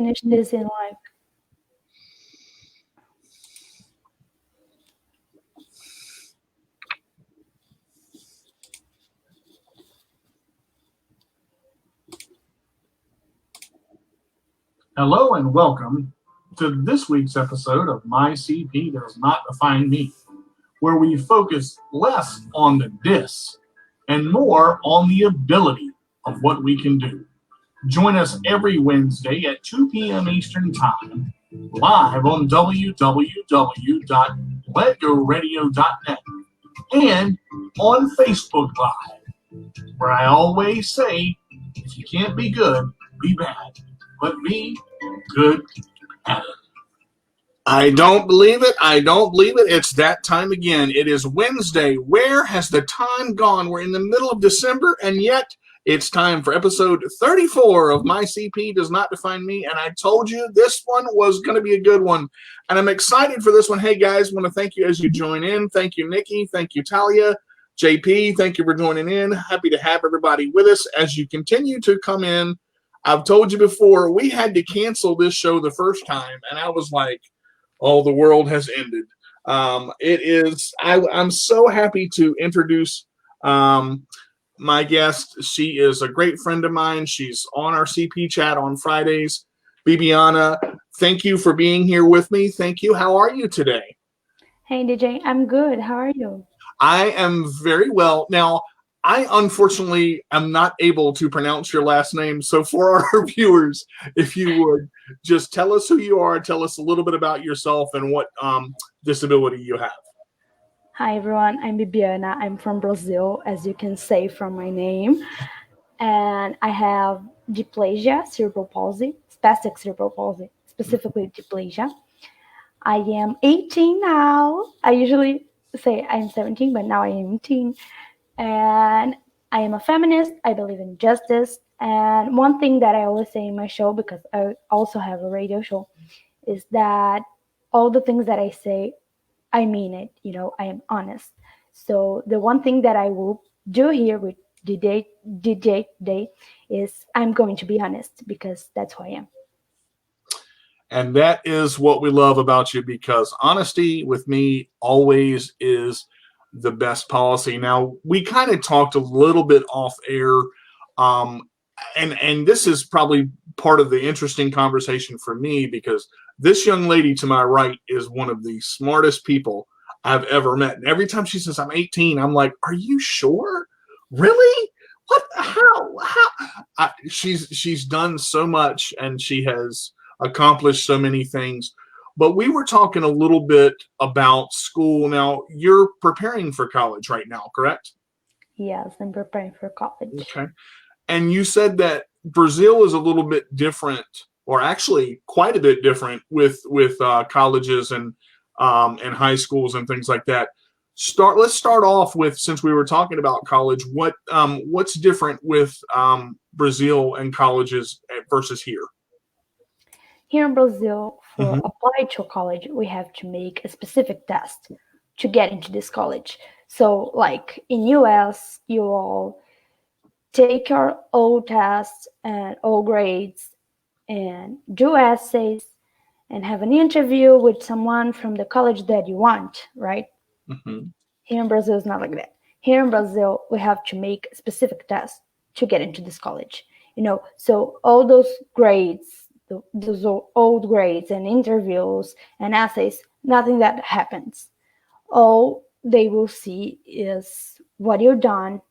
finish this in life. Hello and welcome to this week's episode of My CP Does Not Define Me, where we focus less on the dis and more on the ability of what we can do. Join us every Wednesday at 2 p.m. Eastern Time, live on www.letgoradio.net and on Facebook Live, where I always say, if you can't be good, be bad, but be good at it. I don't believe it. It's that time again. It is Wednesday. Where has the time gone? We're in the middle of December, and yet it's time for episode 34 of My CP Does Not Define Me. And I told you this one was going to be a good one. And I'm excited for this one. Hey, guys, I want to thank you as you join in. Thank you, Nikki. Thank you, Talia. JP, thank you for joining in. Happy to have everybody with us as you continue to come in. I've told you before, we had to cancel this show the first time, and I was like, oh, the world has ended. I'm so happy to introduce my guest. She is a great friend of mine. She's on our CP chat on Fridays. Bibiana, thank you for being here with me. Thank you. How are you today? Hey, DJ, I'm good. How are you? I am very well. Now, I unfortunately am not able to pronounce your last name. So for our viewers, if you would just tell us who you are, tell us a little bit about yourself and what disability you have. Hi, everyone. I'm Bibiana. I'm from Brazil, as you can say from my name. And I have dysplasia, cerebral palsy, spastic cerebral palsy, specifically dysplasia. I am 18 now. I usually say I'm 17, but now I am 18. And I am a feminist. I believe in justice. And one thing that I always say in my show, because I also have a radio show, is that all the things that I say, I mean it. You know, I am honest. So the one thing that I will do here with DJ today is I'm going to be honest, because that's who I am. And that is what we love about you, because honesty with me always is the best policy. Now, we kind of talked a little bit off air, and this is probably part of the interesting conversation for me, because this young lady to my right is one of the smartest people I've ever met. And every time she says I'm 18, I'm like, are you sure? Really? What? How? She's done so much, and she has accomplished so many things. But we were talking a little bit about school. Now, you're preparing for college right now, correct? Yes, I'm preparing for college. Okay. And you said that Brazil is a little bit different, or actually quite a bit different with colleges and high schools and things like that. Let's start off with, since we were talking about college, what's different with Brazil and colleges versus here? Here in Brazil, for apply to college, we have to make a specific test to get into this college. So like in US, you all take your old tests and old grades and do essays and have an interview with someone from the college that you want, right? Mm-hmm. Here in Brazil, it's not like that. Here in Brazil, we have to make a specific test to get into this college. You know, so all those grades, those old grades and interviews and essays, nothing that happens. All they will see is what you've done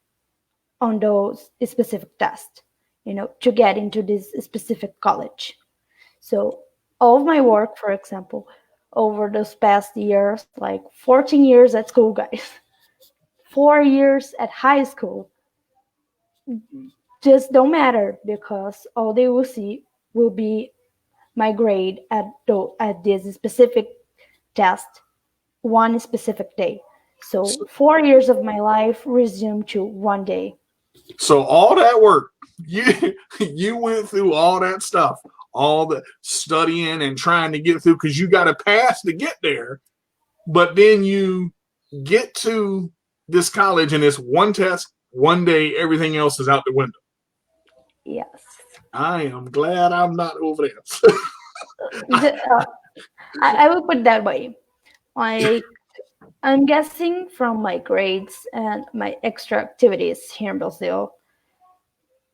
on those specific tests, you know, to get into this specific college. So all of my work, for example, over those past years, like 14 years at school, guys, 4 years at high school, just don't matter, because all they will see will be my grade at this specific test one specific day. So 4 years of my life resumed to one day. So all that work, you went through all that stuff, all the studying and trying to get through, because you got to pass to get there. But then you get to this college and it's one test, one day, everything else is out the window. Yes. I am glad I'm not over there. I will put it that way. Like, I'm guessing from my grades and my extra activities here in Brazil.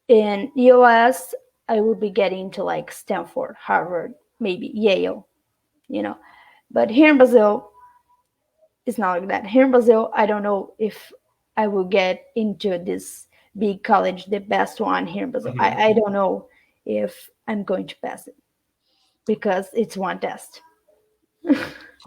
In US, I will be getting to like Stanford, Harvard, maybe Yale, you know. But here in Brazil, it's not like that. Here in Brazil, I don't know if I will get into this big college, the best one here in Brazil. Mhm. I don't know if I'm going to pass it because it's one test.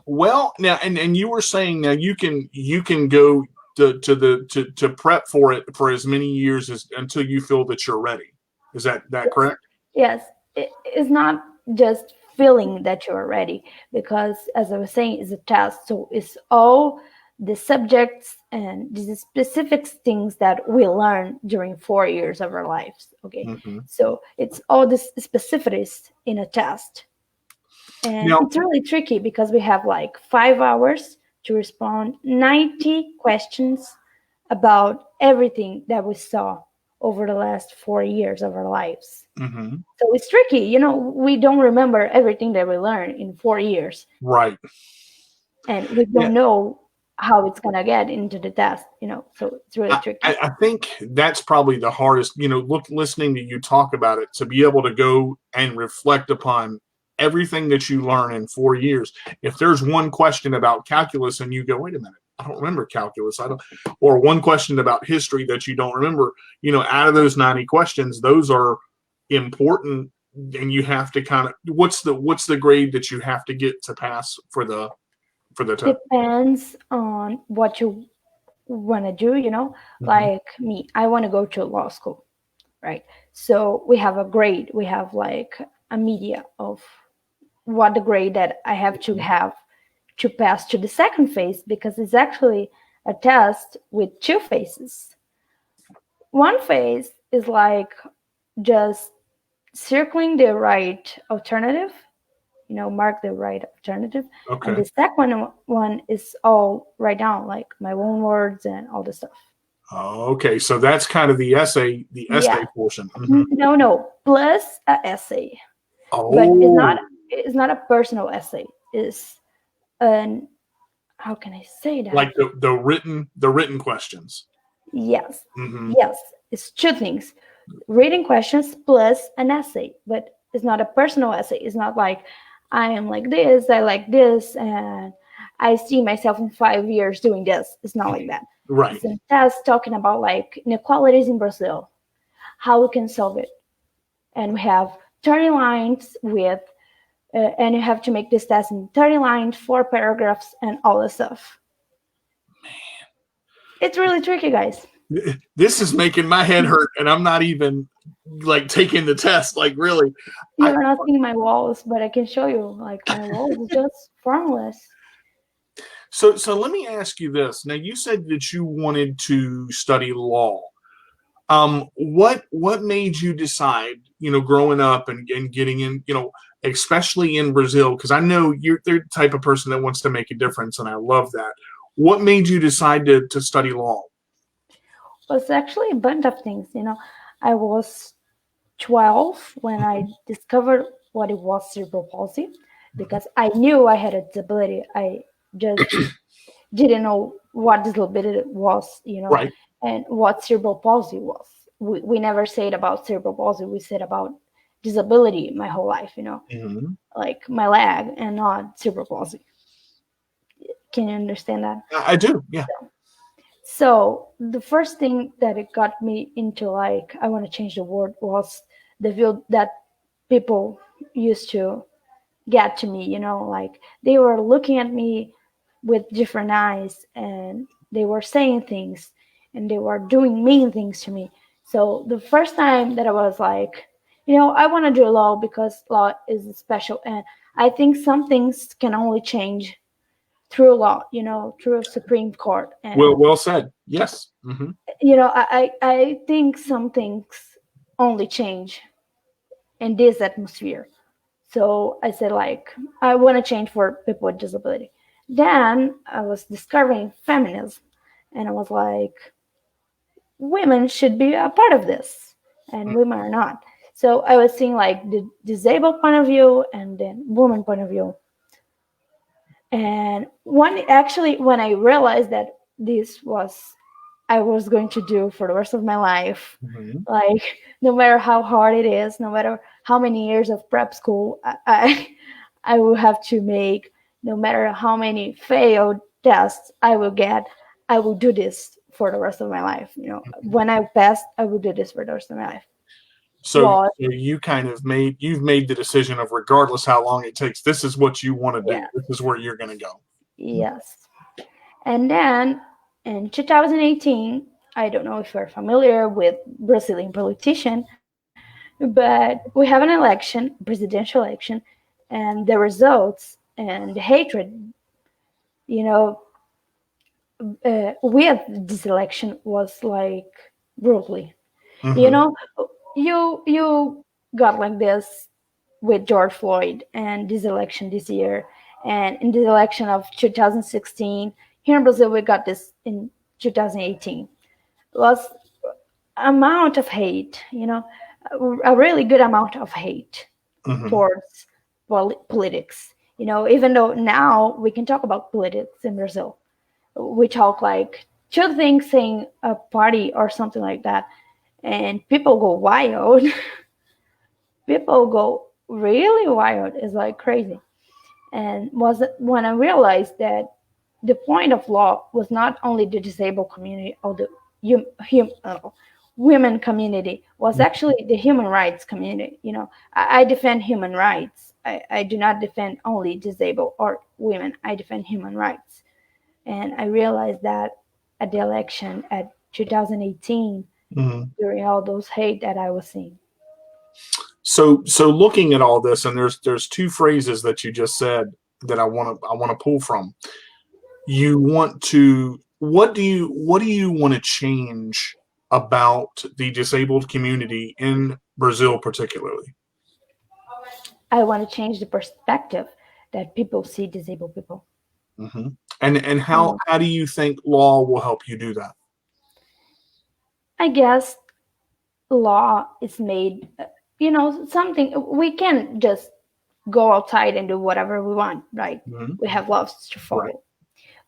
Well, now, and you were saying now you can go to prep for it for as many years as until you feel that you're ready. Is that Yes, correct? yes. It's not just feeling that you're ready, because as I was saying, it's a test. So it's all the subjects and the specific things that we learn during 4 years of our lives. Okay, Hmm. so it's all this specificities in a test, and Now, it's really tricky because we have like 5 hours to respond 90 questions about everything that we saw over the last 4 years of our lives. hmm, So it's tricky. We don't remember everything that we learned in 4 years, right. and we Yeah, don't know how it's going to get into the test, so it's really I, tricky. I think that's probably the hardest. Listening to you talk about it, to be able to go and reflect upon everything that you learn in 4 years. If there's one question about calculus and you go, wait a minute, I don't remember calculus. I don't, or one question about history that you don't remember. Out of those 90 questions, those are important, and you have to kind of what's the grade that you have to get to pass for the test. Depends on what you want to do, Mm-hmm. like me, I want to go to law school, right? So we have a grade, we have like a media of what the grade that I have to pass to the second phase, because it's actually a test with two phases. One phase is like just circling the right alternative, mark the right alternative. And Okay. the second one is all right down, like my own words and all the stuff. Okay, so that's kind of the essay Yeah. portion. Hmm. No, plus a essay. But it's not Oh, it's not a personal essay. It's an how can I say that? like the written questions. Yes. Hmm. Yes. It's two things. Reading questions plus an essay, but it's not a personal essay. It's not like I am like this, I like this, and I see myself in 5 years doing this. It's not like that. Right. It's a test talking about like inequalities in Brazil, how we can solve it. And we have 30 lines and you have to make this test in 30 lines, 4 paragraphs, and all this stuff. It's really tricky, guys. This is making my head hurt, and I'm not even like taking the test. Like really, I You're not seeing my walls, but I can show you. Like my walls is just formulas. so let me ask you this. Now you said that you wanted to study law. What made you decide, growing up and getting in, especially in Brazil, because I know you're the type of person that wants to make a difference, and I love that. What made you decide to study law? Well, it's actually a bunch of things. I was 12 when I discovered what it was cerebral palsy, because I knew I had a disability. I just didn't know what disability was, Right. and what cerebral palsy was. We never said about cerebral palsy. We said about disability my whole life, Hmm. like my leg, and not cerebral palsy. Can you understand that? I do. Yeah. So the first thing that it got me into like I want to change the world was the view that people used to get to me, like they were looking at me with different eyes, and they were saying things, and they were doing mean things to me. So the first time that I was like, I want to do law because law is special, and I think some things can only change through law, through Supreme Court. And Well said. Yes. Hmm. I think some things only change in this atmosphere. So I said, like, I want to change for people with disability. Then I was discovering feminism, and I was like, women should be a part of this, and women are not. So I was seeing like the disabled point of view and then woman point of view. And when I realized that this was I was going to do for the rest of my life, Mm-hmm. like no matter how hard it is, no matter how many years of prep school I will have to make, no matter how many failed tests I will get, I will do this for the rest of my life. When I pass, I will do this for the rest of my life. So, Well, you kind of you've made the decision of regardless how long it takes, this is what you want to do. yeah, This is where you're going to go. yes. And then in 2018, I don't know if you're familiar with Brazilian politician, but we have an election, presidential election, and the results and the hatred, you know, with this election was like brutally. You Mm-hmm. know, you got like this with George Floyd and this election this year, and in this election of 2016 here in Brazil we got this in 2018. Was amount of hate, a really good amount of hate Mm-hmm. towards politics. Even though now we can talk about politics in Brazil, we talk like two things saying a party or something like that, and people go wild. People go really wild. It's like crazy. And was when I realized that the point of law was not only the disabled community or the women community, was actually the human rights community. I defend human rights. I do not defend only disabled or women. I defend human rights. And I realized that at the election at 2018, Mm-hmm. during all those hate that I was seeing. So looking at all this, and there's two phrases that you just said that I want to pull from. You want to what do you want to change about the disabled community in Brazil particularly? I want to change the perspective that people see disabled people. Mm-hmm. And You how know, how do you think law will help you do that? I guess law is made, something we can just go outside and do whatever we want, right? Mm-hmm. We have laws to Right. follow.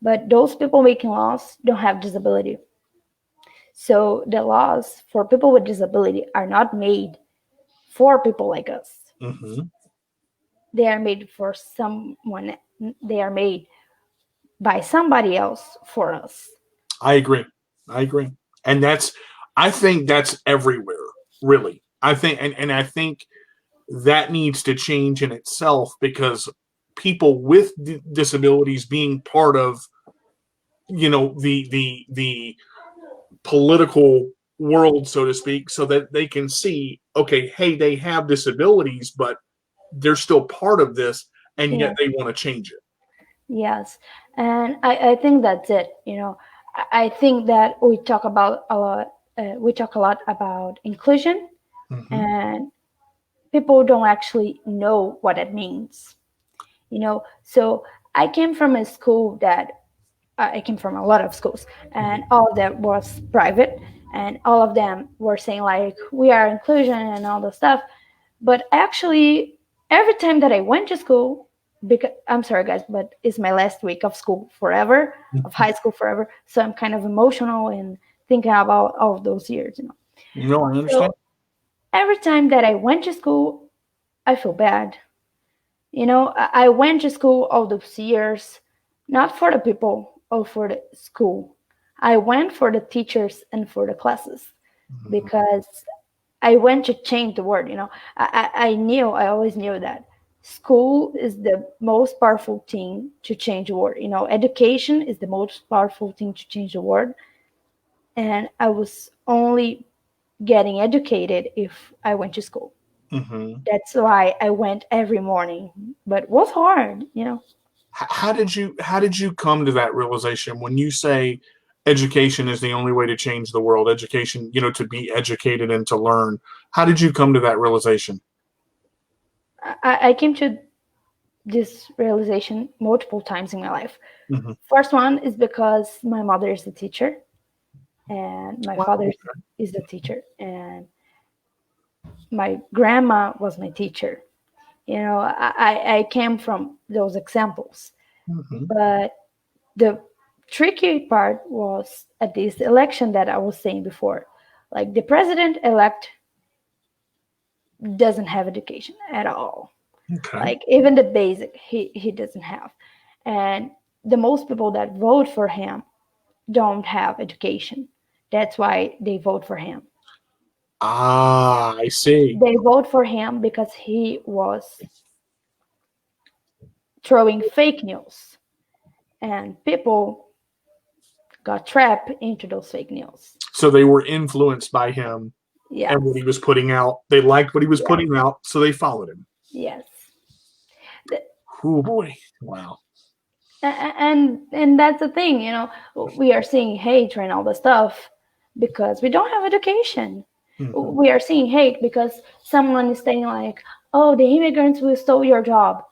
But those people making laws don't have disability. So the laws for people with disability are not made for people like us. Mm-hmm. They are made for someone, they are made by somebody else for us. I agree. I agree. And I think that's everywhere, really. And I think that needs to change in itself because people with disabilities being part of, the political world, so to speak, so that they can see, okay, hey, they have disabilities, but they're still part of this, and yet Yeah. they want to change it. Yes, and I think that's it. I think that we talk about a lot. We talk a lot about inclusion, Mm-hmm. and people don't actually know what it means. So I came from a school that I came from a lot of schools, and all of them was private, and all of them were saying like we are inclusion and all the stuff. But actually, every time that I went to school, because I'm sorry guys, but it's my last week of school forever, of Mm-hmm. high school forever. So I'm kind of emotional and thinking about all of those years. No, I understand. So every time that I went to school, I feel bad. I went to school all those years, not for the people or for the school. I went for the teachers and for the classes Mm-hmm. because I went to change the world. I always knew that school is the most powerful thing to change the world. Education is the most powerful thing to change the world. And I was only getting educated if I went to school. Mm-hmm. That's why I went every morning, but it was hard. How did you come to that realization when you say education is the only way to change the world? Education, to be educated and to learn. How did you come to that realization? I came to this realization multiple times in my life. Mm-hmm. First one is because my mother is a teacher and my Wow. father is a teacher. And my grandma was my teacher. I came from those examples. Mm-hmm. But the tricky part was at this election that I was saying before. Like the president elect doesn't have education at all. Okay. Like even the basic he doesn't have. And the most people that vote for him don't have education. That's why they vote for him. Ah, I see. They vote for him because he was throwing fake news, and people got trapped into those fake news. So they were influenced by him and what he Yes, was putting out. They liked what he was yes, putting out, so they followed him. yes. Oh boy! Wow. And that's the thing, we are seeing hate and all the stuff because we don't have education. Mm-hmm. We are seeing hate because someone is saying like, oh, the immigrants will steal your job,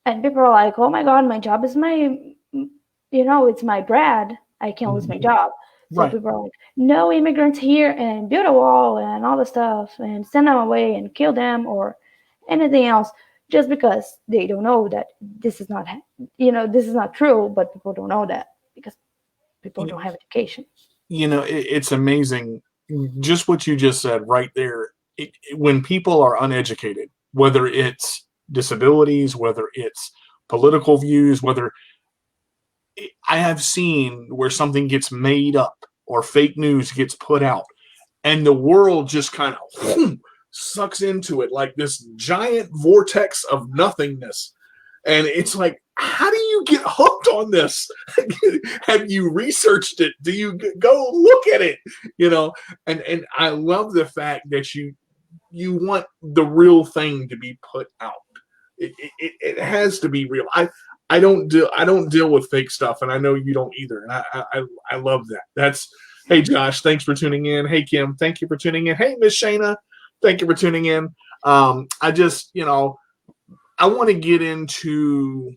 and people are like, oh my god, my job is it's my bread, I can't lose my Mm-hmm. job. So Right. people are like, no immigrants here, and build a wall and all the stuff and send them away and kill them or anything else, just because they don't know that this is not true, but people don't know that because people You, don't have education. it's amazing. Just what you just said right there. When people are uneducated, whether it's disabilities, whether it's political views, whether I have seen where something gets made up or fake news gets put out, and the world just kind of sucks into it like this giant vortex of nothingness. And it's like, how do you get hooked on this? Have you researched it? Do you go look at it? And I love the fact that you want the real thing to be put out. It has to be real. I don't deal with fake stuff, and I know you don't either. And I love that. That's Hey Josh, thanks for tuning in. Hey Kim, thank you for tuning in. Hey Miss Shayna, thank you for tuning in. I just I want to get into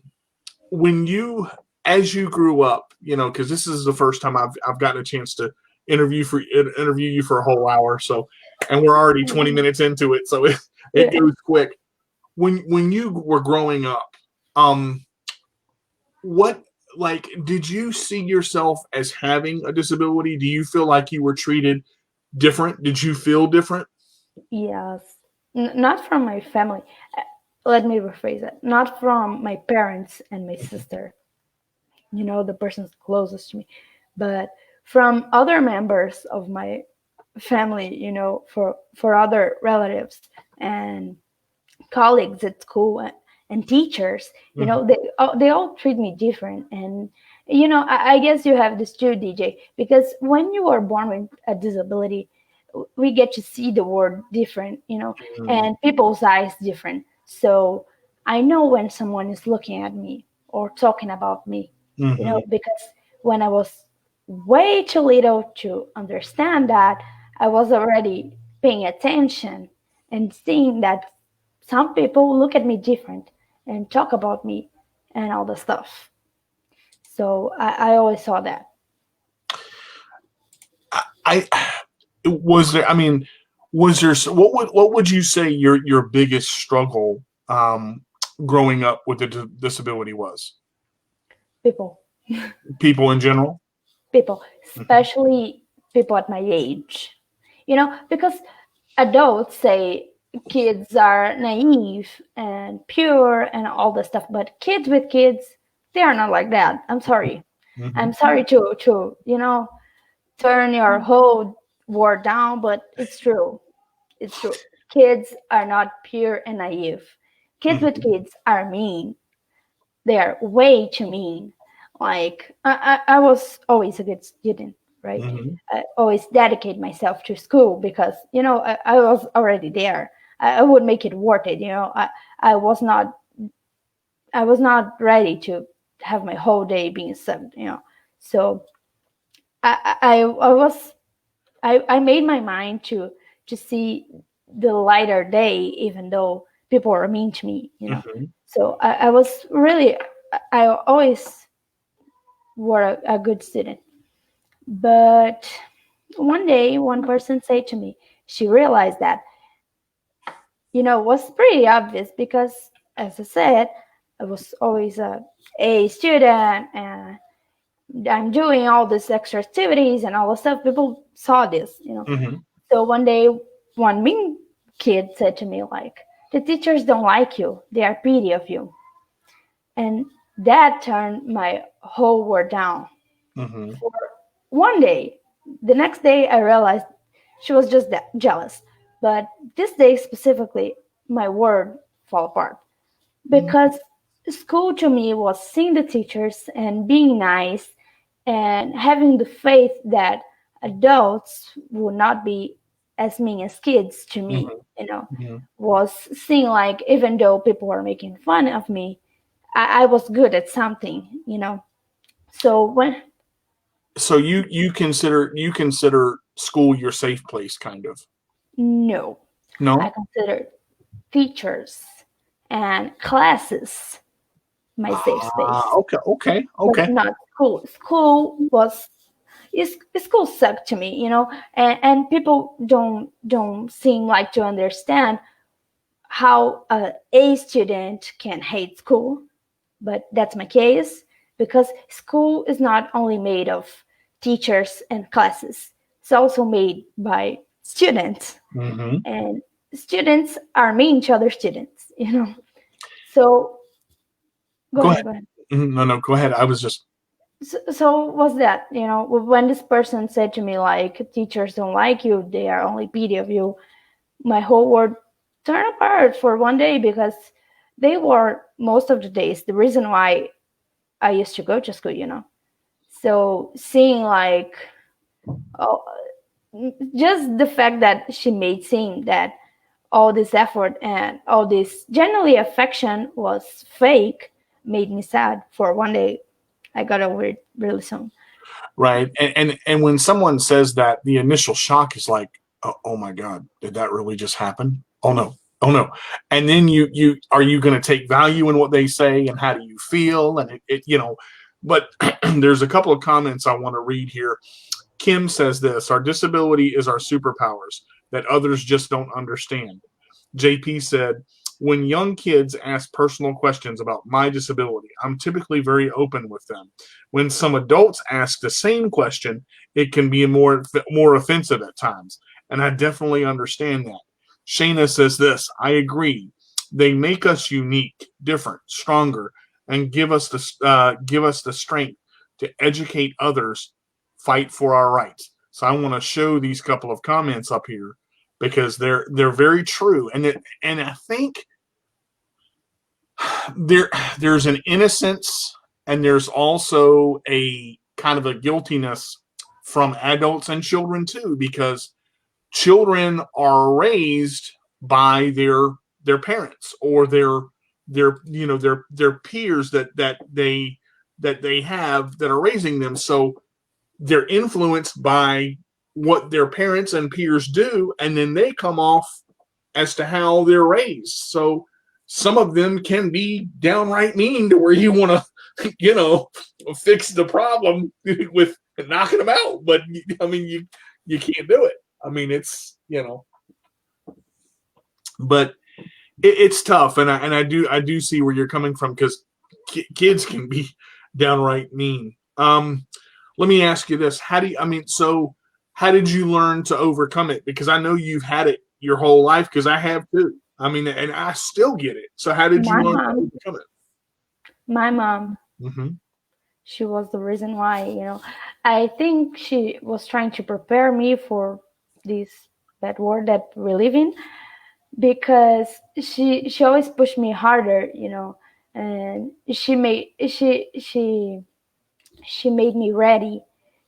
when you as you grew up, because this is the first time I've gotten a chance to interview you for a whole hour. So, and we're already 20 minutes into it, so it Yeah. goes quick. When you were growing up, um, what did you see yourself as having a disability? Do you feel like you were treated different? Did you feel different? Yes. Not from my family. Let me rephrase it. Not from my parents and my sister, the persons closest to me, but from other members of my family, for other relatives and colleagues at school and teachers. Mm-hmm. They all treat me different. And I guess you have this too, DJ, because when you are born with a disability, we get to see the world different, and people's eyes different. So I know when someone is looking at me or talking about me, Mm-hmm. because when I was way too little to understand that, I was already paying attention and seeing that some people look at me different and talk about me and all the stuff. So I always saw that. I was there. I mean, was there what would you say your biggest struggle growing up with a disability was? People, People in general. people, Mm-hmm. especially people at my age, because adults say kids are naive and pure and all this stuff, but kids with kids, they are not like that. I'm sorry. Mm-hmm. I'm sorry to turn your whole word down, but it's true. It's true. Kids are not pure and naive. Kids with Mm-hmm. kids are mean. They are way too mean. Like I was always a good student, right? Mm-hmm. I always dedicate myself to school because I was already there. I would make it worth it. I was not ready to have my whole day being sucked. So I was I made my mind to see the lighter day, even though people were mean to me. Mm-hmm. So I was really, I always were a good student. But one day, one person said to me, she realized that. was pretty obvious because, as I said, I was always a student and I'm doing all these extra activities and all the stuff. People saw this. Mm-hmm. So one day, one mean kid said to me, like, the teachers don't like you. They are pity of you. And that turned my whole world down. Mm-hmm. For one day, the next day, I realized she was just that jealous. But this day specifically, my world fell apart because school to me was seeing the teachers and being nice and having the faith that adults will not be as mean as kids to me, Mm-hmm. was seeing like even though people were making fun of me, I was good at something. So when So you consider school your safe place, kind of? no, I No. consider teachers and classes my safe space, Okay. Okay. but Okay. not school. School sucked to me, and people don't seem like to understand how a student can hate school, but that's my case because school is not only made of teachers and classes, it's also made by students, Mm-hmm. and students are mean to other students. So go Go ahead, ahead. go ahead. Mhm. No, no, go ahead. I was just. So was that when this person said to me like teachers don't like you, they are only pity of you, my whole world turned apart for one day because they were most of the days the reason why I used to go to school. So seeing like, oh, just the fact that she made seem that all this effort and all this generally affection was fake made me sad for one day. I got over it really soon. Right. And when someone says that, the initial shock is like, oh my God, did that really just happen? Oh no. Oh no. And then you are you going to take value in what they say, and how do you feel? And but there's a couple of comments I want to read here. Kim says this: our disability is our superpowers that others just don't understand. JP said, when young kids ask personal questions about my disability, I'm typically very open with them. When some adults ask the same question, it can be more offensive at times, and I definitely understand that. Shayna says this: I agree. They make us unique, different, stronger, and give us the strength to educate others, fight for our rights. So I want to show these couple of comments up here because they're very true, and I think there's an innocence, and there's also a kind of a guiltiness from adults and children too, because children are raised by their parents or their peers that they have that are raising them. So they're influenced by what their parents and peers do, and then they come off as to how they're raised. So some of them can be downright mean to where you want to, fix the problem with knocking them out. But I mean, you can't do it. I mean, but it's tough, and I do see where you're coming from because kids can be downright mean. Let me ask you this: so how did you learn to overcome it? Because I know you've had it your whole life, because I have too. I mean, and I still get it. So how did you My learn to mom, overcome my mom, it? Mm-hmm. she was the reason why. I think she was trying to prepare me for this bad world that we live in because she always pushed me harder, and she made me ready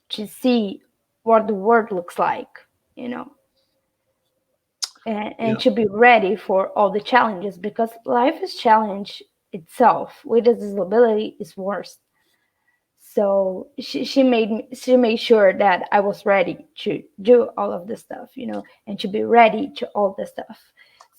to see what the world looks like, you know, and Yeah. to be ready for all the challenges because life is challenge itself. With a disability is worse. So she made sure that I was ready to do all of this stuff, and to be ready to all this stuff.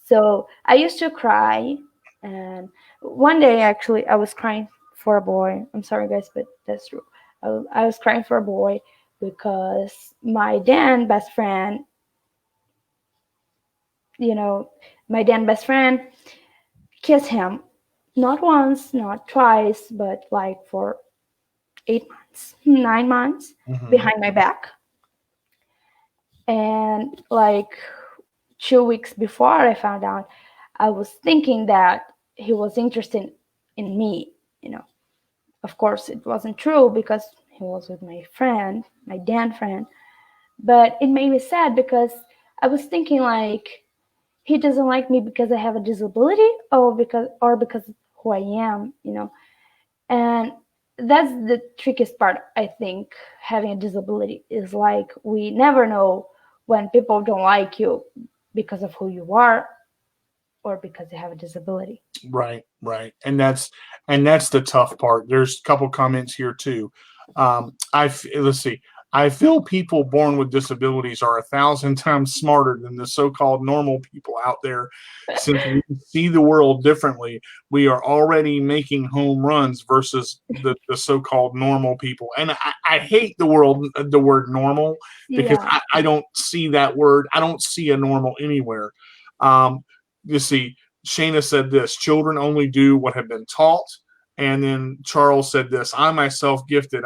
So I used to cry, and one day actually I was crying for a boy. I'm sorry guys, but that's true. I was crying for a boy because my then best friend, you know, my then best friend kissed him, not once, not twice, but like for 8 months, 9 months Mm-hmm. behind my back. And like 2 weeks before I found out, I was thinking that he was interested in me, you know. Of course, it wasn't true because he was with my friend, my Dan friend. But it made me sad because I was thinking like he doesn't like me because I have a disability or because who I am, you know. And that's the trickiest part, I think, having a disability is like we never know when people don't like you because of who you are or because you have a disability. Right, right, and that's the tough part. There's a couple comments here too. Let's see. I feel people born with disabilities are 1,000 times smarter than the so-called normal people out there. Since we see the world differently, we are already making home runs versus the so-called normal people. And I hate the word normal because Yeah, I don't see that word. I don't see a normal anywhere. Um, you see, Shayna said this: children only do what have been taught. And then Charles said this: I myself gifted.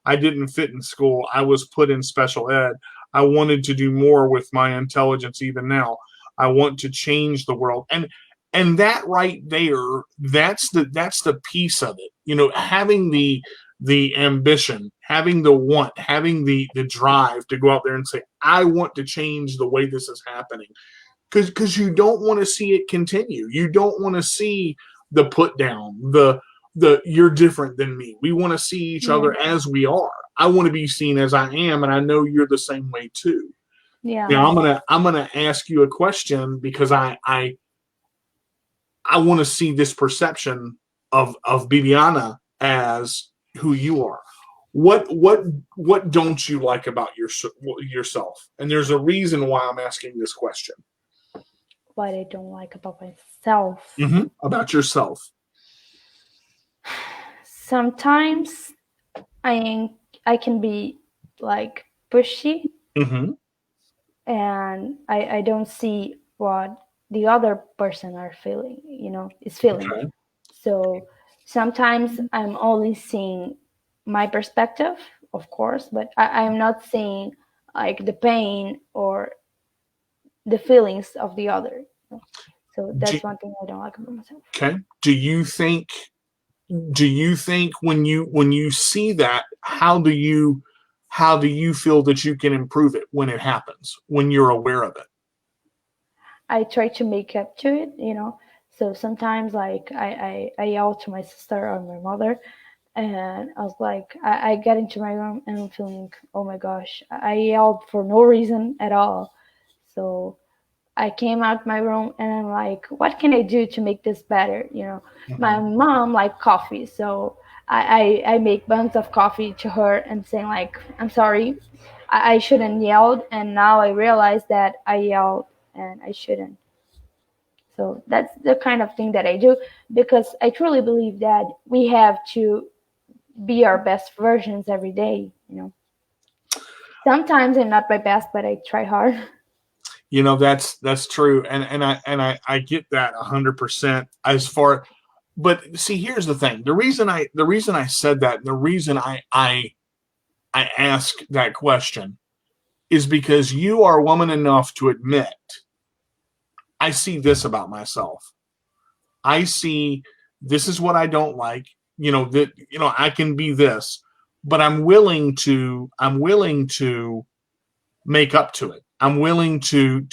I didn't fit in school. I was put in special ed. I wanted to do more with my intelligence even now. I want to change the world. And that right there, that's the piece of it. Having the ambition, having the want, having the drive to go out there and say, I want to change the way this is happening, because you don't want to see it continue. You don't want to see the put down, the you're different than me. We want to see each yeah, other as we are. I want to be seen as I am, and I know you're the same way too. yeah. Now I'm gonna ask you a question because I want to see this perception of Bibiana as who you are. What don't you like about yourself? And there's a reason why I'm asking this question. What I don't like about myself. About yourself. Sometimes I can be like pushy Mm-hmm. and I don't see what the other person are feeling, is feeling. Okay. So sometimes I'm only seeing my perspective, of course, but I'm not seeing like the pain or the feelings of the other. So Do, that's one thing I don't like about myself. okay. Do you think when you see that, how do you feel that you can improve it when it happens, when you're aware of it? I try to make up to it. So sometimes like I yell to my sister or my mother, and I was like, I get into my room and I'm feeling, oh my gosh, I yelled for no reason at all. So I came out my room and I'm like, what can I do to make this better? My Mm-hmm. mom like coffee, so I make bunch of coffee to her and saying like, I'm sorry, I shouldn't yelled, and now I realize that I yelled and I shouldn't. So that's the kind of thing that I do because I truly believe that we have to be our best versions every day. Sometimes I'm not my best, but I try hard. That's true, and I get that 100%. But see, here's the thing: the reason I said that, and the reason I ask that question is because you are woman enough to admit, I see this about myself. I see this is what I don't like. That I can be this, but I'm willing to make up to it. I'm willing to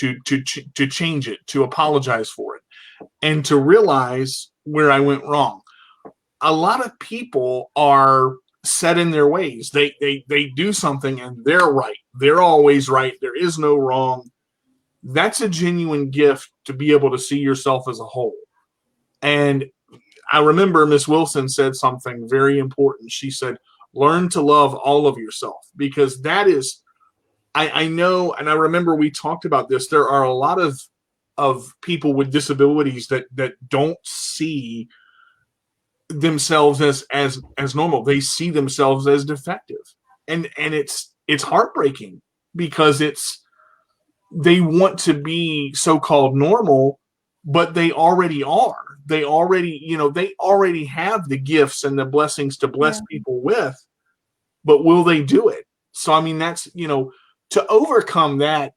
change it, to apologize for it, and to realize where I went wrong. A lot of people are set in their ways. They do something and they're right. They're always right. There is no wrong. That's a genuine gift to be able to see yourself as a whole. And I remember Miss Wilson said something very important. She said, learn to love all of yourself, because that is, I know, and I remember we talked about this. There are a lot of people with disabilities that don't see themselves as normal. They see themselves as defective. And it's heartbreaking because they want to be so-called normal, but they already are. They already, they already have the gifts and the blessings to bless Yeah. people with, but will they do it? So, I mean, that's, to overcome that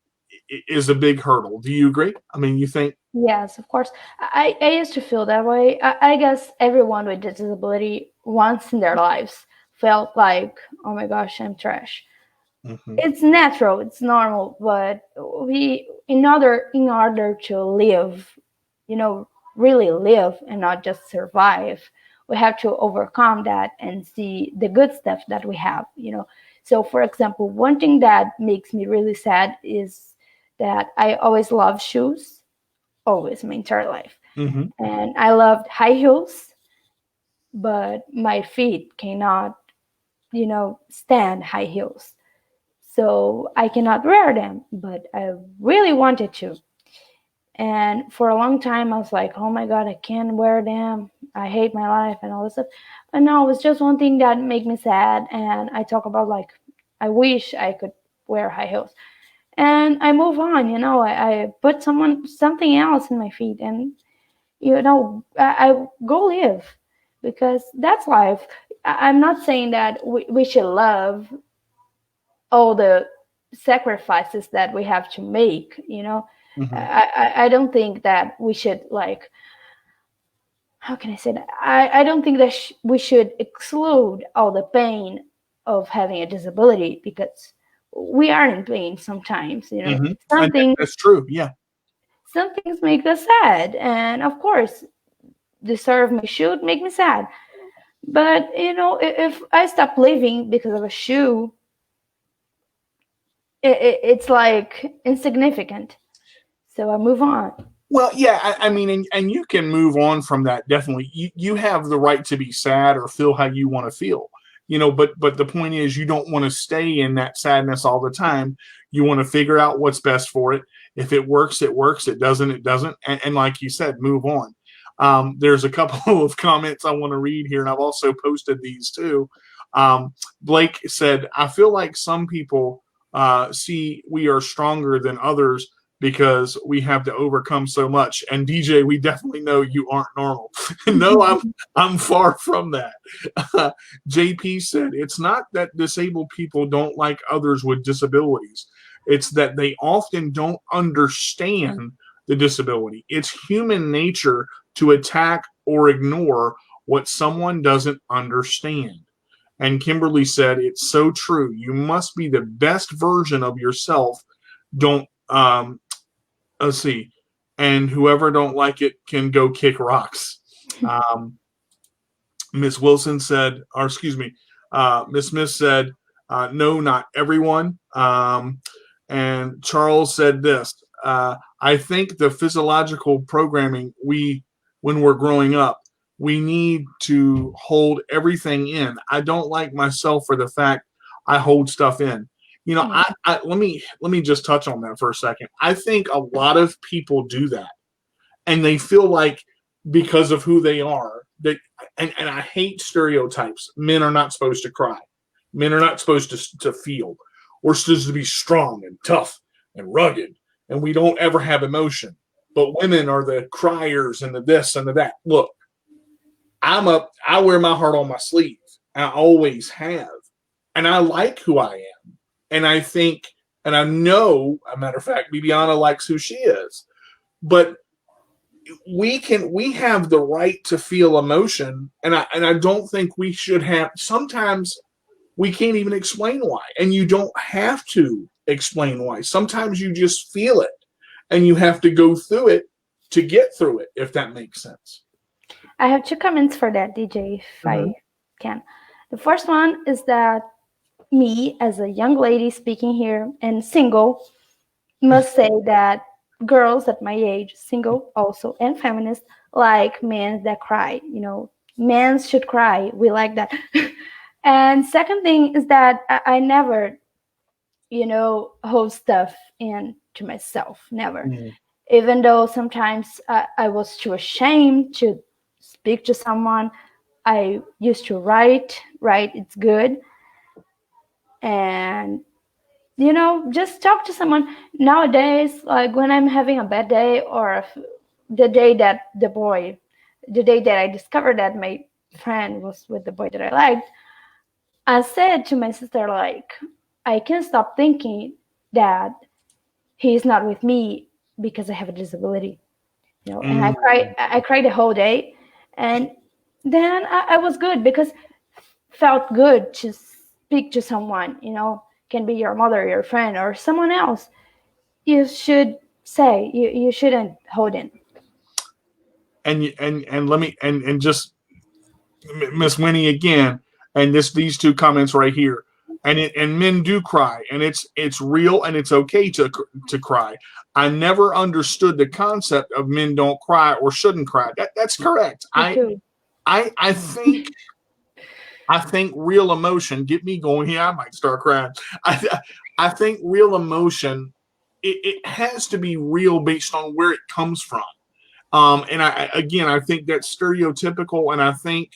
is a big hurdle. Do you agree? I mean, you think? Yes, of course. I used to feel that way. I guess everyone with disability once in their lives felt like, oh my gosh, I'm trash. Mm-hmm. It's natural, it's normal, but in order to live, you know, really live and not just survive, we have to overcome that and see the good stuff that we have. So for example, one thing that makes me really sad is that I always loved shoes, always, my entire life. Mm-hmm. And I loved high heels, but my feet cannot, stand high heels. So I cannot wear them, but I really wanted to. And for a long time, I was like, oh my God, I can't wear them. I hate my life and all this stuff. And no, it was just one thing that made me sad. And I talk about like, I wish I could wear high heels. And I move on, I put something else in my feet, and I go live, because that's life. I'm not saying that we should love all the sacrifices that we have to make. Mm-hmm. I don't think that we should, like, how can I say that? I don't think that we should exclude all the pain of having a disability, because we are in pain sometimes. Mm-hmm. Some things That's true. Yeah. some things make us sad, and of course, deserve me should make me sad. But if I stop living because of a shoe, it's like insignificant. So I move on. Well, yeah, I mean, and you can move on from that. Definitely, you have the right to be sad or feel how you want to feel, But the point is, you don't want to stay in that sadness all the time. You want to figure out what's best for it. If it works, it works. It doesn't, it doesn't. And like you said, move on. There's a couple of comments I want to read here, and I've also posted these too. Blake said, "I feel like some people see we are stronger than others because we have to overcome so much." And DJ, we definitely know you aren't normal. No, I'm far from that. JP said, "It's not that disabled people don't like others with disabilities. It's that they often don't understand the disability. It's human nature to attack or ignore what someone doesn't understand." And Kimberly said, "It's so true. You must be the best version of yourself. Don't let's see, and whoever don't like it can go kick rocks." Um, Miss Wilson said, or excuse me, Miss Smith said, "No, not everyone." And Charles said this: "I think the physiological programming when we're growing up, we need to hold everything in. I don't like myself for the fact I hold stuff in." Yeah. Let me just touch on that for a second. I think a lot of people do that, and they feel like because of who they are that, and I hate stereotypes. Men are not supposed to cry. Men are not supposed to feel. We're supposed to be strong and tough and rugged, and we don't ever have emotion. But women are the criers and the this and the that. Look, I wear my heart on my sleeve. I always have. And I like who I am. And I think, and I know, a matter of fact, Bibiana likes who she is. But we have the right to feel emotion, and I don't think we should have. Sometimes we can't even explain why, and you don't have to explain why. Sometimes you just feel it, and you have to go through it to get through it, if that makes sense. I have two comments for that, DJ, if Mm-hmm. I can. The first one is that me, as a young lady speaking here and single, must say that girls at my age, single also and feminist, like men that cry. Men should cry. We like that. And second thing is that I never, hold stuff in to myself. Never. Mm-hmm. Even though sometimes I was too ashamed to speak to someone, I used to write. Write, it's good. And just talk to someone. Nowadays, like when I'm having a bad day, or the day that the day that I discovered that my friend was with the boy that I liked, I said to my sister, like, I can't stop thinking that he's not with me because I have a disability. And Mm. I cried the whole day. And then I was good because felt good to speak to someone, can be your mother, your friend, or someone else. You should say, you shouldn't hold in. And let me and just Miss Winnie again, and these two comments right here. And men do cry, and it's real, and it's okay to cry. I never understood the concept of men don't cry or shouldn't cry. That's correct. Me too. I think real emotion get me going here. I might start crying. I think real emotion, it has to be real based on where it comes from. And I think that's stereotypical, and I think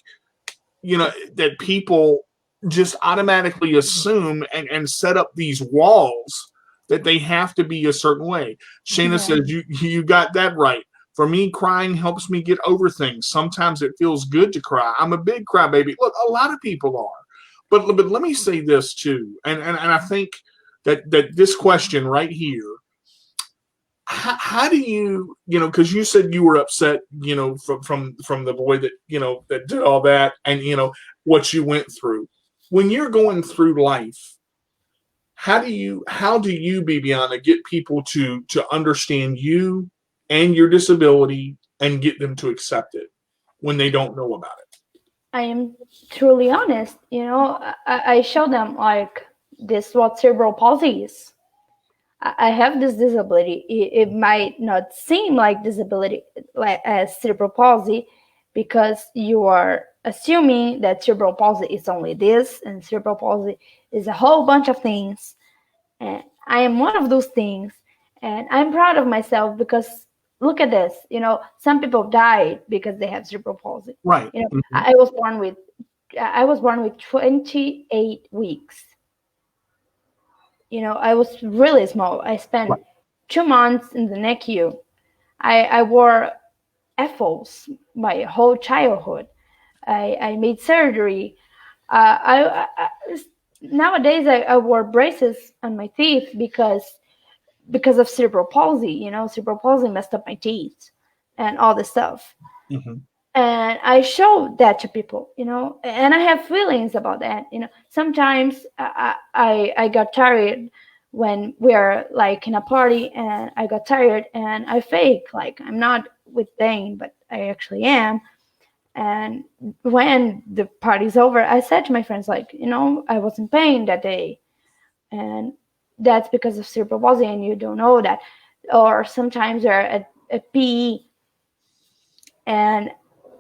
that people just automatically assume and set up these walls that they have to be a certain way. Shayna Yeah. says you got that right. For me, crying helps me get over things. Sometimes it feels good to cry. I'm a big crybaby. Look, a lot of people are. But let me say this too, and I think that this question right here, how do because you said you were upset from the boy that that did all that, and what you went through when you're going through life. How do you Bibiana, get people to understand you and your disability and get them to accept it when they don't know about it? I am truly honest. I show them, like, this what cerebral palsy is. I have this disability. It might not seem like disability, like as cerebral palsy, because you are assuming that cerebral palsy is only this, and cerebral palsy is a whole bunch of things. And I am one of those things, and I'm proud of myself because look at this. Some people died because they have cerebral palsy. Right. You know, Mm-hmm. I was born with I was born with 28 weeks. I was really small. I spent Right. 2 months in the NICU. I wore FOs my whole childhood. I made surgery. Nowadays I wore braces on my teeth because of cerebral palsy. Cerebral palsy messed up my teeth and all this stuff. Mm-hmm. And I show that to people, and I have feelings about that. Sometimes I got tired when we're like in a party, and I got tired and I fake like I'm not with pain, but I actually am. And when the party's over, I said to my friends, like, I was in pain that day, and that's because of cerebral palsy, and you don't know that. Or sometimes we're at PE, and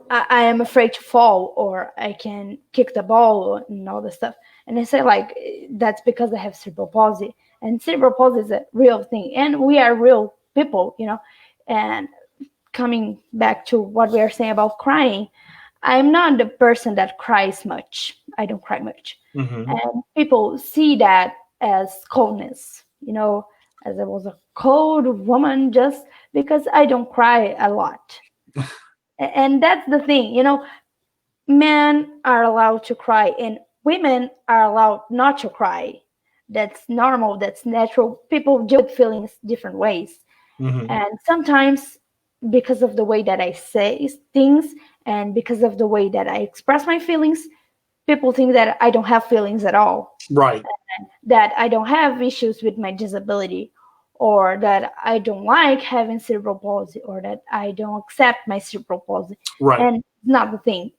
I am afraid to fall, or I can kick the ball and all this stuff. And I say, like, that's because I have cerebral palsy. And cerebral palsy is a real thing. And we are real people. And coming back to what we are saying about crying, I'm not the person that cries much. I don't cry much. Mm-hmm. And people see that as coldness, as I was a cold woman just because I don't cry a lot. And that's the thing. Men are allowed to cry and women are allowed not to cry. That's normal, that's natural. People deal with feelings different ways. Mm-hmm. And sometimes, because of the way that I say things and because of the way that I express my feelings, people think that I don't have feelings at all, Right. that I don't have issues with my disability, or that I don't like having cerebral palsy, or that I don't accept my cerebral palsy. Right. And not the thing.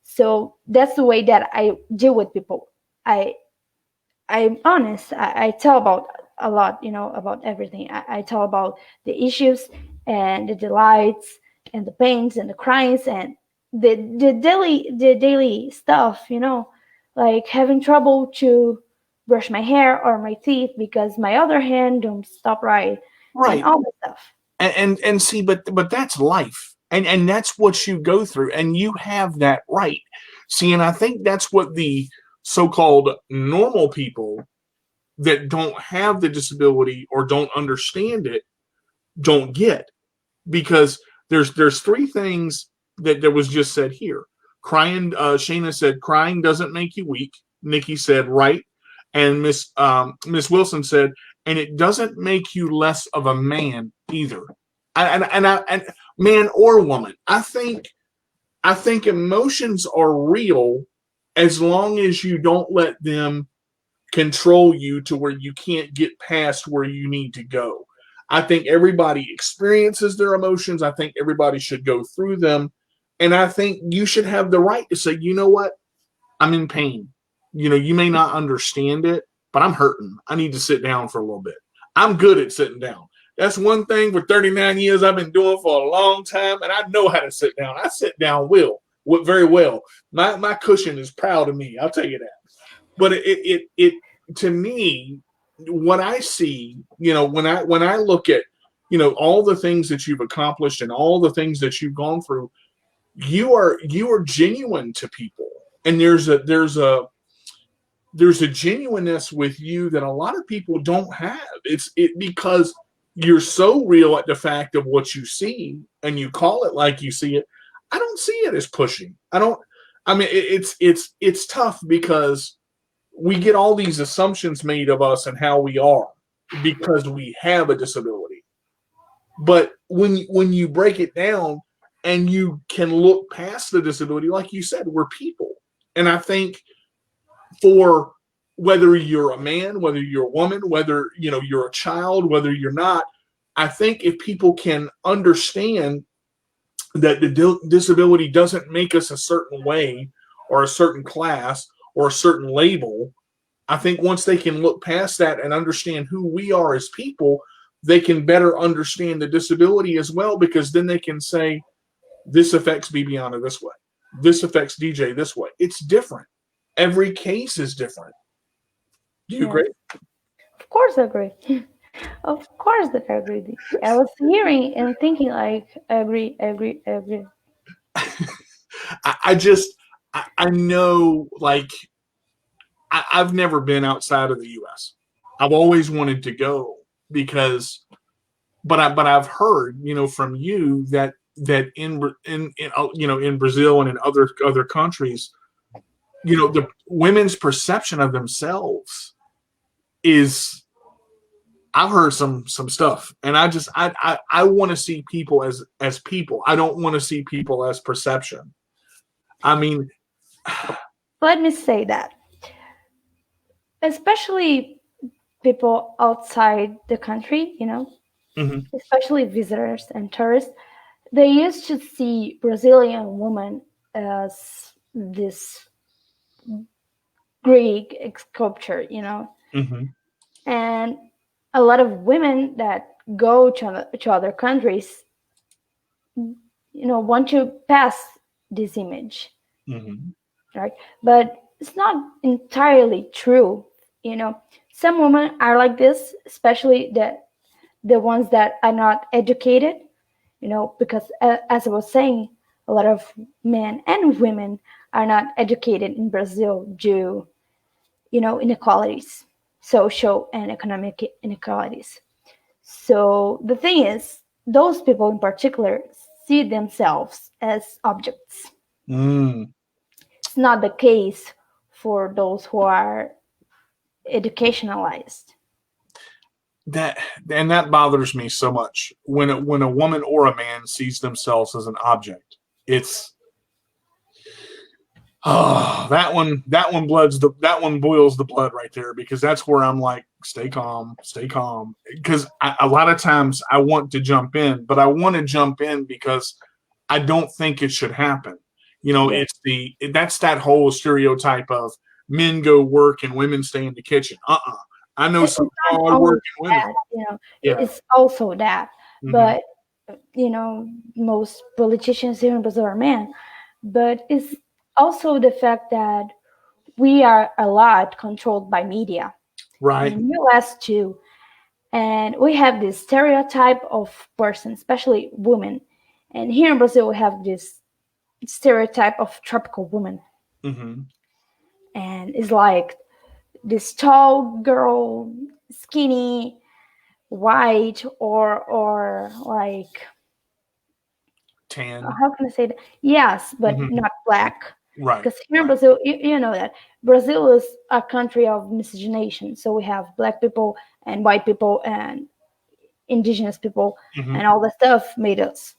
So that's the way that I deal with people. I I'm honest. I tell about a lot, about everything. I tell about the issues and the delights and the pains and the cries and the daily stuff, like having trouble to brush my hair or my teeth because my other hand don't stop right, and Right. all the stuff. And see, but that's life, and that's what you go through, and you have that right. See, and I think that's what the so-called normal people that don't have the disability or don't understand it don't get, because there's three things that was just said here. Crying, Shayna said, crying doesn't make you weak. Nikki said, right, and Miss Wilson said, and it doesn't make you less of a man either. And man or woman, I think emotions are real as long as you don't let them control you to where you can't get past where you need to go. I think everybody experiences their emotions. I think everybody should go through them. And I think you should have the right to say, you know what? I'm in pain. You may not understand it, but I'm hurting. I need to sit down for a little bit. I'm good at sitting down. That's one thing for 39 years I've been doing for a long time, and I know how to sit down. I sit down very well. My cushion is proud of me. I'll tell you that. But it to me, what I see, when I look at, all the things that you've accomplished and all the things that you've gone through, you are genuine to people, and there's a genuineness with you that a lot of people don't have. It's because you're so real at the fact of what you see, and you call it like you see it. I don't see it as pushing. I don't. I mean, it's tough because we get all these assumptions made of us and how we are because we have a disability. But when you break it down and you can look past the disability, like you said, we're people. And I think for whether you're a man, whether you're a woman, whether you're a child, whether you're not, I think if people can understand that the disability doesn't make us a certain way or a certain class or a certain label, I think once they can look past that and understand who we are as people, they can better understand the disability as well, because then they can say, this affects Bibiana this way. This affects DJ this way. It's different. Every case is different. Do you Yes, agree? of course I agree. Of course that I agree. I was hearing and thinking like, I agree, I agree, I agree. I just, I know, like, I've never been outside of the U.S. I've always wanted to go because, but I've heard, from you that in Brazil and in other countries, the women's perception of themselves is, I've heard some stuff, and I want to see people as people. I don't want to see people as perception. I mean, Let me say that, especially people outside the country, mhm, especially visitors and tourists, they used to see Brazilian women as this Greek sculpture, mhm, and a lot of women that go to other countries, want to pass this image, mhm, right? But it's not entirely true. You know, some women are like this, especially the ones that are not educated. Because as I was saying, a lot of men and women are not educated in Brazil due, inequalities, social and economic inequalities. So the thing is, those people in particular see themselves as objects. mm. It's not the case for those who are educationalized. that that bothers me so much when a woman or a man sees themselves as an object. It's that one boils the blood right there, because that's where I'm like, stay calm, because a lot of times I want to jump in, but I want to jump in because I don't think it should happen. Yeah. It's that's that whole stereotype of men go work and women stay in the kitchen. I know It's some not hard only working women. that, Yeah. it's also that. Hmm. But, most politicians here in Brazil are men. But it's also the fact that we are a lot controlled by media, and Right. in US too. And we have this stereotype of person, especially women. And here in Brazil, we have this stereotype of tropical woman. Hmm. And it's like this tall girl, skinny, white, or like, Tan. how can I say that? Yes, but Hmm. not black. Right. Because here in Right. Brazil, you know that Brazil is a country of miscegenation. So we have black people and white people and indigenous people Hmm. and all the stuff made us.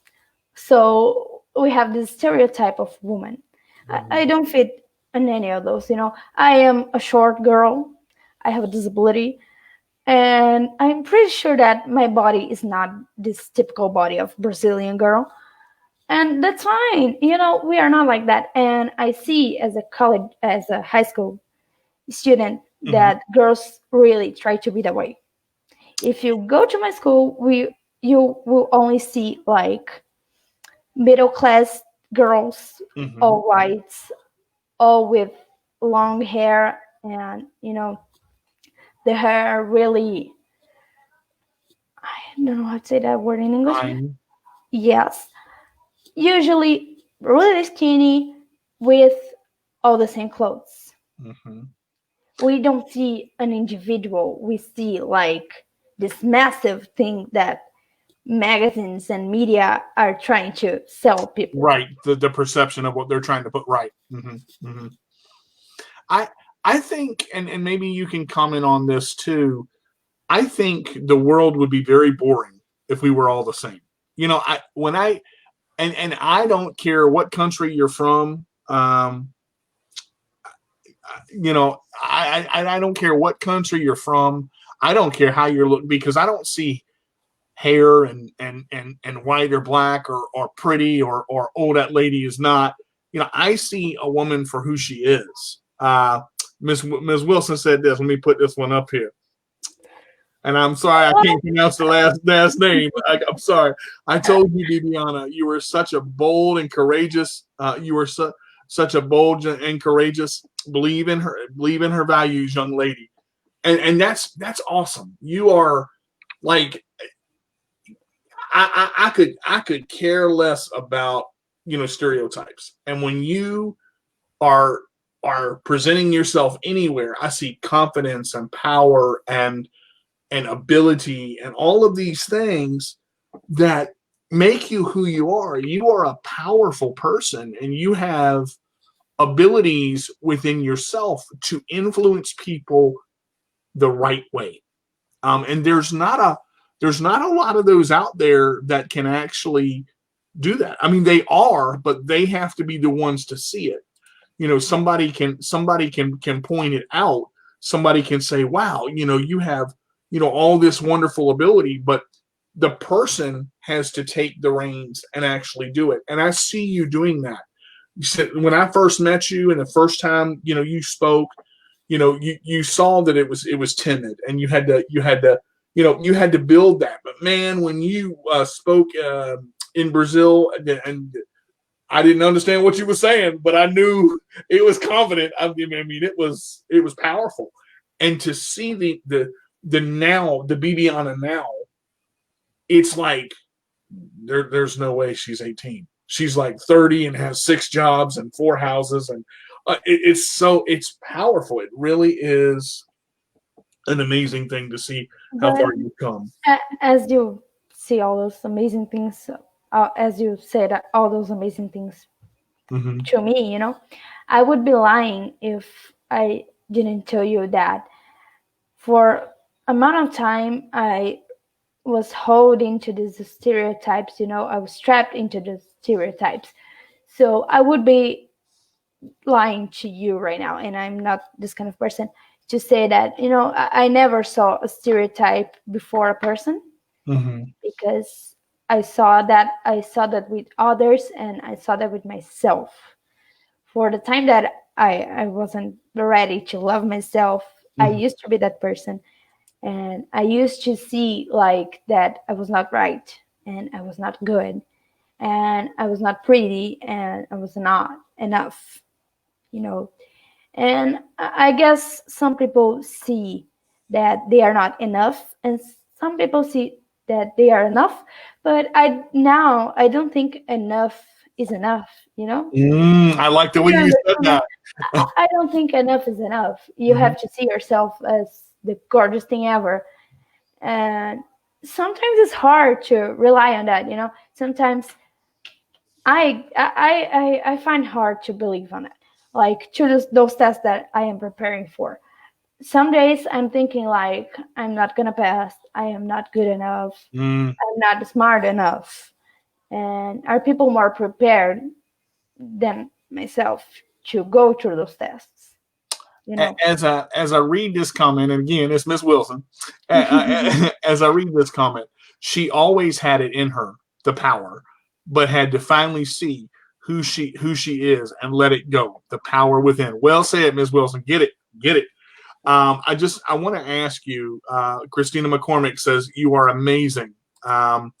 So we have this stereotype of woman. I Hmm. don't fit in any of those. I am a short girl. I have a disability, and I'm pretty sure that my body is not this typical body of Brazilian girl, and that's fine. We are not like that. And I see as a college, as a high school student, Hmm. that girls really try to be that way. If you go to my school, you will only see like middle class girls, Hmm. all whites, all with long hair, and the hair really, I don't know how to say that word in English. Fine. Yes, usually really skinny with all the same clothes. Hmm. We don't see an individual. We see like this massive thing that magazines and media are trying to sell people. Right. The perception of what they're trying to put right. Hmm. Hmm. I I think, and maybe you can comment on this too. I think the world would be very boring if we were all the same. I when I and I don't care what country you're from. I don't care what country you're from. I don't care how you're looking, because I don't see hair and white or black or pretty or oh, that lady is not. I see a woman for who she is. Miss Wilson said this. Let me put this one up here. And I'm sorry I can't pronounce the last name. I'm sorry. I told you, Bibiana, you were such a bold and courageous. You were such a bold and courageous. Believe in her values, young lady. And that's awesome. You are like, I could care less about stereotypes. And when you are are presenting yourself anywhere, I see confidence and power and ability and all of these things that make you who you are. You are a powerful person, and you have abilities within yourself to influence people the right way. And there's not a lot of those out there that can actually do that. I mean, they are, but they have to be the ones to see it. Somebody can point it out. Somebody can say, wow, you have all this wonderful ability, but the person has to take the reins and actually do it. And I see you doing that. You said, when I first met you and the first time you spoke, you saw that it was timid, and you had to build that. But man, when you spoke in Brazil, and I didn't understand what you were saying, but I knew it was confident. I mean, it was powerful. And to see the Bibiana now, it's like there's no way she's 18. She's like 30 and has 6 jobs and 4 houses, and it's powerful. It really is an amazing thing to see how But far you've come. as you see all those amazing things, as you said, all those amazing things Hmm. to me, I would be lying if I didn't tell you that for amount of time I was holding to these stereotypes. I was trapped into the stereotypes. So I would be lying to you right now, and I'm not this kind of person to say that I never saw a stereotype before a person, Hmm. because I saw that with others, and I saw that with myself. For the time that I wasn't ready to love myself, I Hmm. used to be that person, and I used to see like that I was not right, and I was not good, and I was not pretty, and I was not enough, you know. And I guess some people see that they are not enough, and some people see that they are enough. But I don't think enough is enough. you know? I like the way You you said understand that? that. I don't think enough is enough. You Mhm. have to see yourself as the gorgeous thing ever. And sometimes it's hard to rely on that, you know? Sometimes I find hard to believe on it. Like to those tests that I am preparing for. Some days I'm thinking like I'm not gonna pass. I am not good enough. Mm. I'm not smart enough. And are people more prepared than myself to go through those tests? You know. As I read this comment, and again, it's Miss Wilson. As I read this comment, she always had it in her, the power, but had to finally see who she is and let it go. The power within. Well said, Miss Wilson. Get it, get it. I want to ask you. Christina McCormick says you are amazing, and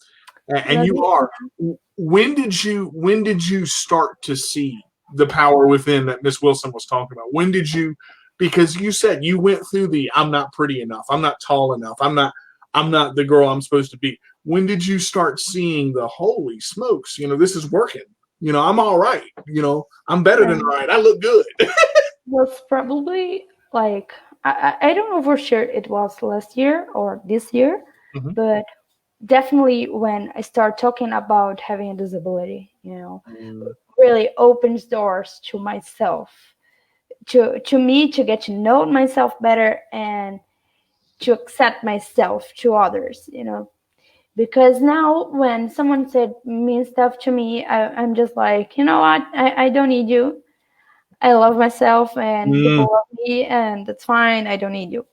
Love you you are. too. When did you start to see the power within that Miss Wilson was talking about? When did you? Because you said you went through the I'm not pretty enough, I'm not tall enough, I'm not the girl I'm supposed to be. When did you start seeing the holy smokes? This is working. I'm all right. I'm better than And right. I look good. was probably like I don't know for sure it was last year or this year, Mhm. but definitely when I start talking about having a disability, you know, Mm. really opens doors to myself, to me to get to know myself better and to accept myself to others, you know. Because now when someone said mean stuff to me, I'm just like, you know what, I don't need you. I love myself and people Mm. love me and that's fine. I don't need you.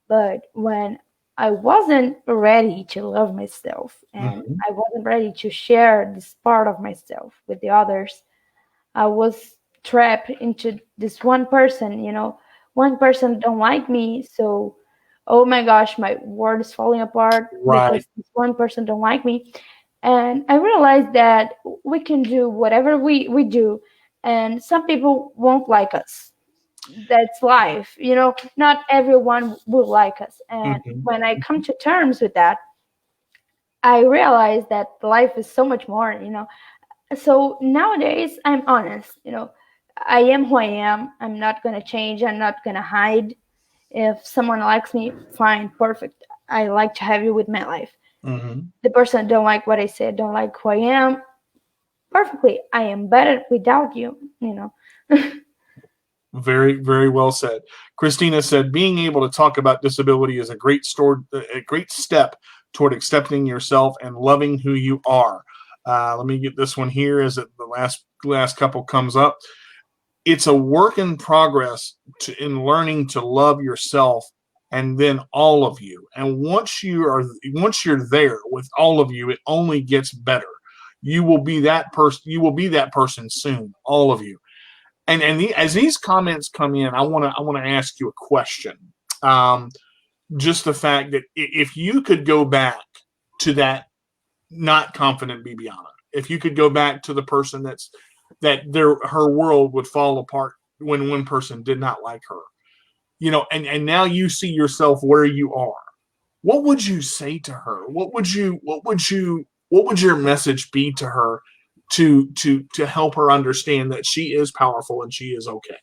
But when I wasn't ready to love myself and Mhm. I wasn't ready to share this part of myself with the others, I was trapped into this one person, you know, one person don't like me. So, oh my gosh, my world is falling apart Right. because this one person don't like me. And I realized that we can do whatever we do, and some people won't like us. That's life, you know, not everyone will like us. And Mhm. when I come to terms with that, I realize that life is so much more, you know. So nowadays I'm honest, you know, I am who I am. I'm not gonna change, I'm not gonna hide. If someone likes me, fine, perfect. I like to have you with my life. Mhm. The person don't like what I said, don't like who I am, perfectly. I am better without you, you know. Very, very well said. Christina said, being able to talk about disability is a great step toward accepting yourself and loving who you are. Let me get this one here as the last couple comes up. It's a work in progress in learning to love yourself and then all of you. And once you're there with all of you, it only gets better. You will be that person. You will be that person soon. All of you. As these comments come in, I want to ask you a question. Um, just the fact that if you could go back to that not confident Bibiana, if you could go back to the person her world would fall apart when one person did not like her, and now you see yourself where you are. What would you say to her? What would your message be to her to help her understand that she is powerful and she is okay?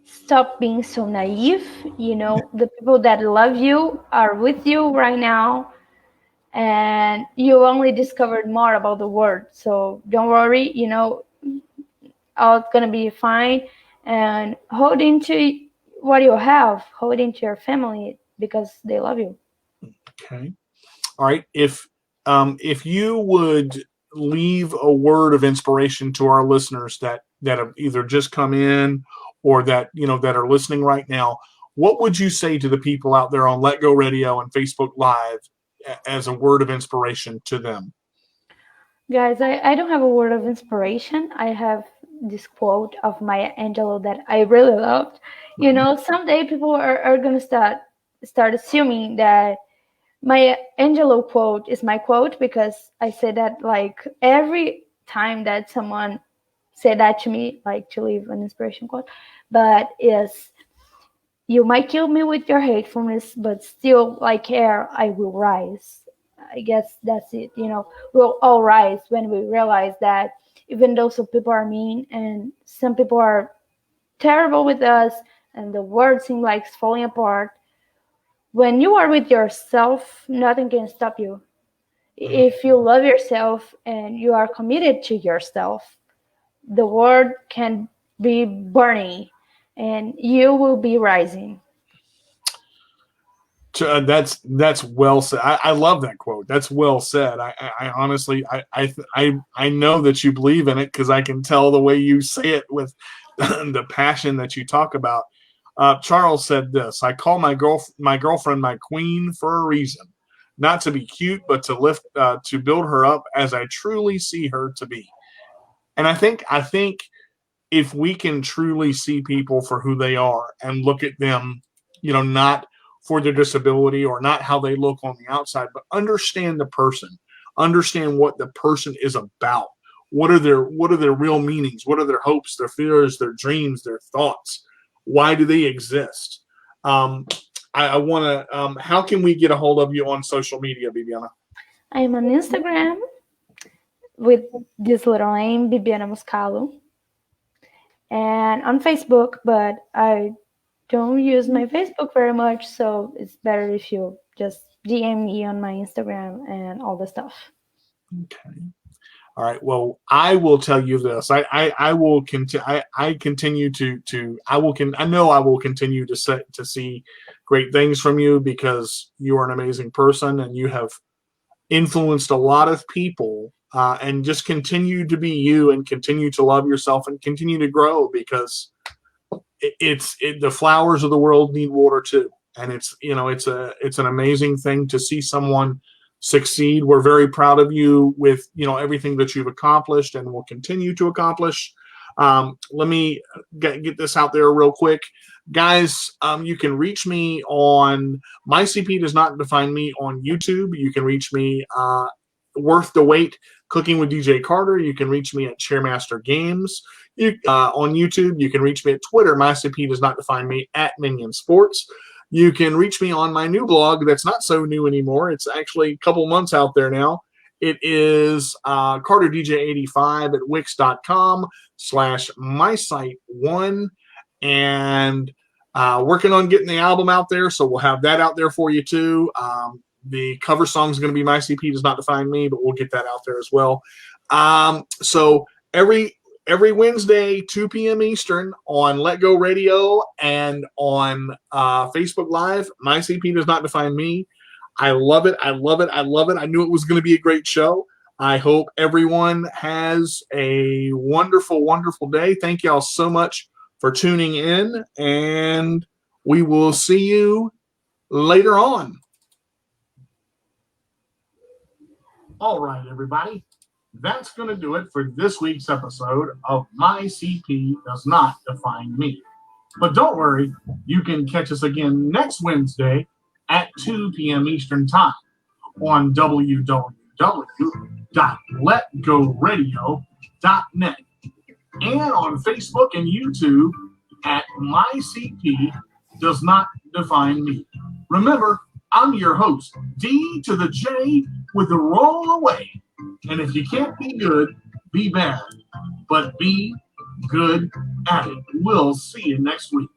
Stop being so naive. You know, the people that love you are with you right now, and you only discovered more about the world. So don't worry, you know, all gonna be fine. And hold into what you have, hold into your family because they love you. Okay. All right. If you would leave a word of inspiration to our listeners that have either just come in or that are listening right now, what would you say to the people out there on Let Go Radio and Facebook Live as a word of inspiration to them? Guys, I don't have a word of inspiration. I have this quote of Maya Angelou that I really loved. You Mhm. know, someday people are gonna start assuming that my Angelou quote is my quote because I say that like every time that someone said that to me, like to leave an inspiration quote, but is you might kill me with your hatefulness, but still like air, I will rise. I guess that's it. You know, we'll all rise when we realize that even though some people are mean and some people are terrible with us and the world seems like it's falling apart, when you are with yourself, nothing can stop you. If you love yourself and you are committed to yourself, the world can be burning and you will be rising. That's well said. I love that quote. That's well said. I honestly I know that you believe in it because I can tell the way you say it with the passion that you talk about. Charles said this: "I call my girlfriend my queen for a reason, not to be cute, but to build her up as I truly see her to be." And I think if we can truly see people for who they are and look at them, not for their disability or not how they look on the outside, but understand the person, understand what the person is about. What are their real meanings? What are their hopes, their fears, their dreams, their thoughts? Why do they exist? I want to. How can we get a hold of you on social media, Bibiana? I'm on Instagram with this little name, Bibiana Muscalo, and on Facebook, but I don't use my Facebook very much, so it's better if you just DM me on my Instagram and all the stuff. Okay. All right. Well, I will tell you this. I will continue. I continue to. I know I will continue to see great things from you because you are an amazing person and you have influenced a lot of people. And just continue to be you and continue to love yourself and continue to grow because the flowers of the world need water too. And it's an amazing thing to see someone succeed. We're very proud of you with everything that you've accomplished and will continue to accomplish. Let me get this out there real quick, guys. You can reach me on My CP Does Not Define Me on YouTube. You can reach me Worth the Wait Cooking with DJ Carter. You can reach me at Chairmaster Games. On YouTube, you can reach me at Twitter. My CP Does Not Define Me at Minion Sports. You can reach me on my new blog that's not so new anymore. It's actually a couple months out there now. It is CarterDJ85 at wix.com/mysite1. And working on getting the album out there, so we'll have that out there for you too. The cover song is going to be My CP Does Not Define Me, but we'll get that out there as well. So every Wednesday, 2 p.m. Eastern on Let Go Radio and on Facebook Live, My CP Does Not Define Me. I love it. I love it. I love it. I knew it was going to be a great show. I hope everyone has a wonderful, wonderful day. Thank y'all so much for tuning in, and we will see you later on. All right, everybody. That's going to do it for this week's episode of My CP Does Not Define Me. But don't worry, you can catch us again next Wednesday at 2 p.m. Eastern Time on www.letgoradio.net and on Facebook and YouTube at My CP Does Not Define Me. Remember, I'm your host, D to the J with the roll away. And if you can't be good, be bad. But be good at it. We'll see you next week.